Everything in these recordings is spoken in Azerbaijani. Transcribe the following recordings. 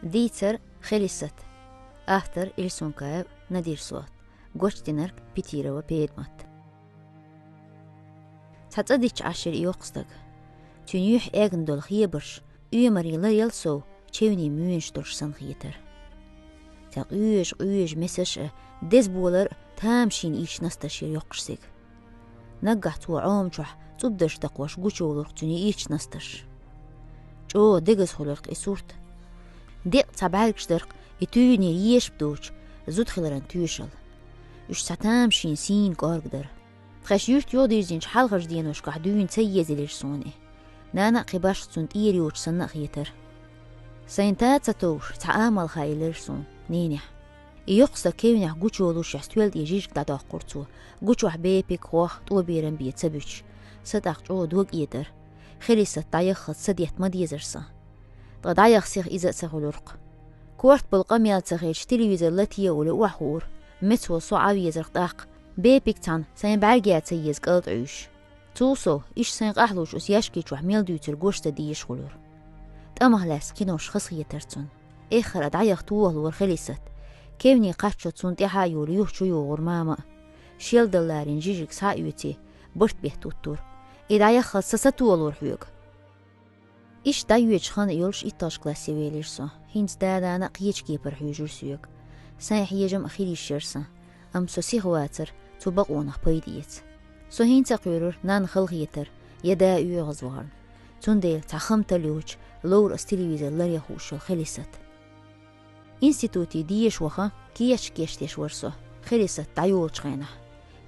ديتر خلصت أفتر إلسونكايب ندير صوت قوشتنرك بيتيرا وبيدمت تتصديش عشر يوقستك تنيوح اغندول خيبرش مريلا يلسو تشيوني ميونش درسن خيتر تاق مسش ديز بولر تامشين إيش نستشير يقشسك نقحت وعوم تشح تبدش تقوش قوشولر تني إيش نستش جو ديغز خلرق إسورت ديق تبعالكش درق يتوني يش بدوش زود خلران توشل يش تامشين سين قارقدر تخش يوت يوديزين شحالغش دينوش قحدوين تيزيليش سوني نانا قباش تسنت إيريوش سنة خيتر سينتات ستوش تعامل خايلرسون نينيح يقصد كيونيح قوشولوش يحستويل يجيش قدادا قرطو قوشوح بيبك خوخ طوبيرن بيتسبوش صدق جو دوغ إيدر خليسة دايخت صديت مديزرسا دايخ سيخ إزا سيخولورق كورت بالقميال تغيش تلويزر لاتيا ولا وحور متو صعاوي يزرق داق بيبك تان سين بعرقيات سيز قلت عيش توصو إيش سين قحلوش أسياشكي جوح ميل دوتر قوشتا ديش خلور تأمهلاس كينوش خصية ترتون إخر دايخ توه لور خليسة كيوني قاتشو تسون تيحا يوريوح شو يوغر ماما شيل دلارين جيجيك سايوتي برت بيه توتور إدايا خصصتو ولور حيوغ إيش دايويج خان يولش إتاش كلاسي ويليرسو هينز دادانا قيج كيبر حيوجر سيوغ سايح يجم أخيري الشرسا أم سوسي غواتر تبقونخ بيديت سو هين تقيرور نان خلغيتر يدا يغزوغرن تنديل تخمت ليوج لور استيليوزر لريخوشو خليست إنستيتوتي ديش وخا كيش تيش ورسو خليست دايول شغينه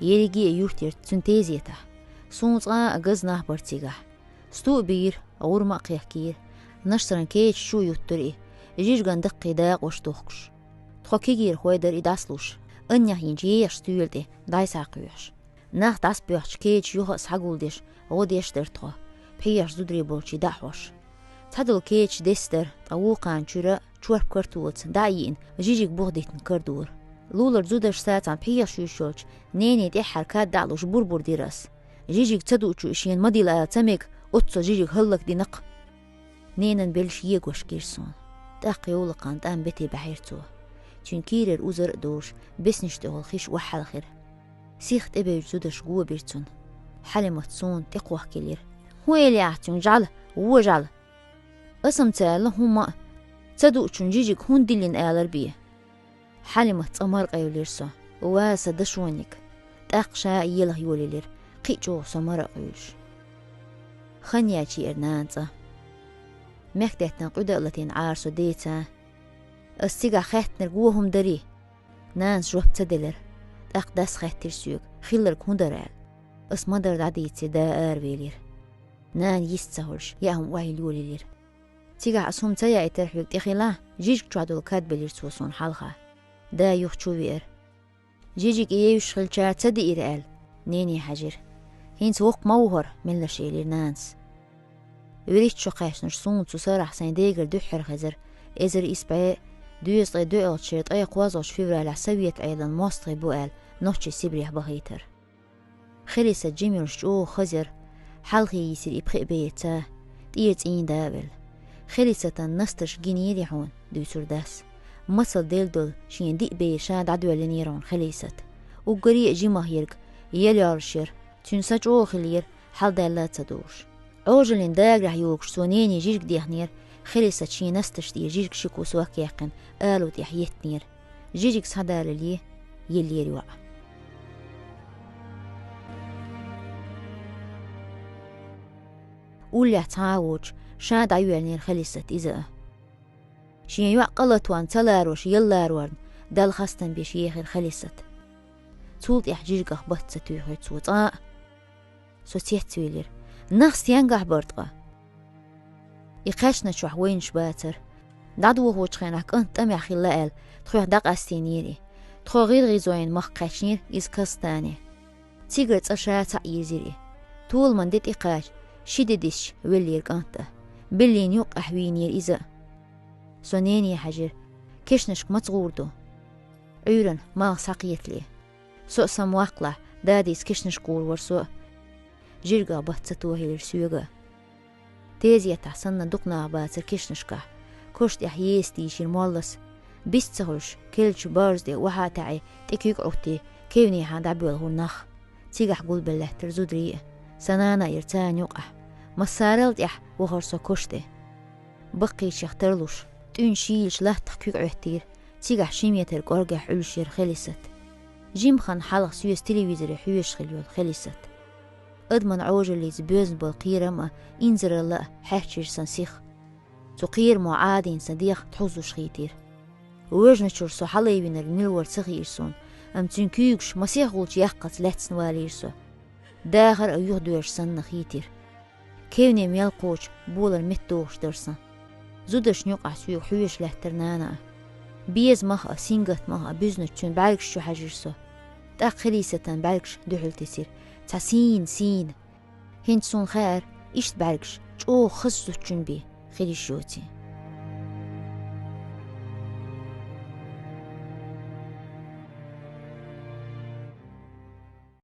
يريجي يورتير تنتيزيته سونزغا أغزناه برتيغه ستو بير غورما قيحكير نشترن كيش شو يوتري جيجغان دقي داق وشتوخكش تخوكيجير خويدر إداسلوش أنيح ينجيش ستويلدي داي ساقيوش ناخ داس بيوحش كيش يوخس حقولديش غوديش درتخو بحيش زودري بولشي داحوش تحدل كيش ديستر طووقان شراء شورب كرتوت دايين جيجيك بوغديتن كردور لولر زودش ساتان بحيش يوشولش نيني دي حركات دعلوش بربور دي راس جيجيك تدوچو إشين مديلا تمك أتسو جيجيك هلك دي نق نينن بلش يقوش كيرسون داقي ولقان تام بيتي بحيرتو تنكيرر أوزر دوش بس نشتغل خيش وحال خير سيخت إبيج زودش قوة بيرتون حلمت صون تقوى كلير ويلي عتون جعل وجعل اسم تالا هما تدوچون جيجيك هون دلين آلر بيه حلمت أمر قيوليرسو واسا دشوانيك تاقشا يله يوليلير قيجو سمر قيوش خنياتي إرنانتا مكتتن قدر التين عارسو ديتا السيقا خيتنر قوهم دري نانس روح تدلر أقدس خيتر سيوك خيلر كوندرال اسمدر دعديتي دا آرويلير نان يستهولش ياهم وايل يوليلير تيقا أسهم تايا إترحيوك تيخيلا جيجك تعدو الكاد بلير سوسون حالخا دا يوخشو بير جيجك إيوش خلشار تدي إيرال نيني حجر هين سوق موهر من لشيلير نانس وريت شو قاش نرسون تسارح سين ديگر دوحر خزر إزر إسبعي دويس غي دوئل شرط أي قوازوش فيبرا لحسوية أيضا ماستغي بوال نوشي سيبريح بغيتر خليسة جيميرش جو خزر حلقي يسير إبخي بيتا ديرت إين دابل خليسة نستش جينيري حون دوسر داس مصل ديل دول شين دي بي شاد عدوى لنيرون خليسة وقريق جيمه يرق يليارشير تنسى جو خلير حال دالات تدوش عوجلين داق رح يوكش سونيني جيجك ديحنير خليسة شي نستش دي جيجك شكو سواك يقن آلو ديح يتنير جيجك سحدال ليه يلي رواع أولي تعاوج شاد عيوالنير خليسة إذا شين يوع قلتوان تلاروش يلاروان دال خاستن بيش يخير خليسة تولت يحجيجك أخبط ستويخير توت سوتيح تويلير نخس ينقح برطقة يقاشنا شوح وين شباتر دعدو هو تخينك أنت أمي أخي اللقال تخوح داق أستينيري تخو غير غيزوين مخ قاشنير إز كستاني تيغرت أشاتا يزيري طول من ديت إقاش شددش ولير قانتا بلين يوق أحوينير إذا سونيني حجر كشنشك متغوردو عيرن ما ساقيت لي سوء سمواقلة داديس كشنش قور ورسوء جرقا بطتوه لرسوغا تيزي تحسن دقنا باتر كشنشكا كشت يحيستي شير مولس بيستغلش كلش بارزدي وها تعي تكيك عوتي كيوني حان دعبيول هو النخ تيجح قول بالله ترزود ريئة سنانا يرتان يقح مسارلت يح وغرسو كشتي بقي شخترلوش تون شيلش لا تحكيك عهتير تيجح شيميتر قرقح علشير خليست جيم خان حلق سويس تلفزيون حيوش خليول خليست أدمن عوجل اللي زبوزن بالقيرة ما إنزر الله حاجر سنسيخ تقير معادين صديق تحوزوش خيتير ووجن شرسو حالي بين الملور سخيرسون أم تنكيوش مسيح غلط يحقت لاتسن واليرسو داخر أيوه دوش سن خيتير كيوني ميالقوش بول المتوش درسن زودش نيوقع سويق حيوش لحترنانا بيز مخا سينغت مخا بيزنتشون بعركش شو حاجرسو تأخليسة بعركش دوحل تسير تسين سين هنتسون خير إيش بعركش جو خصو تشون بي خيري شوتي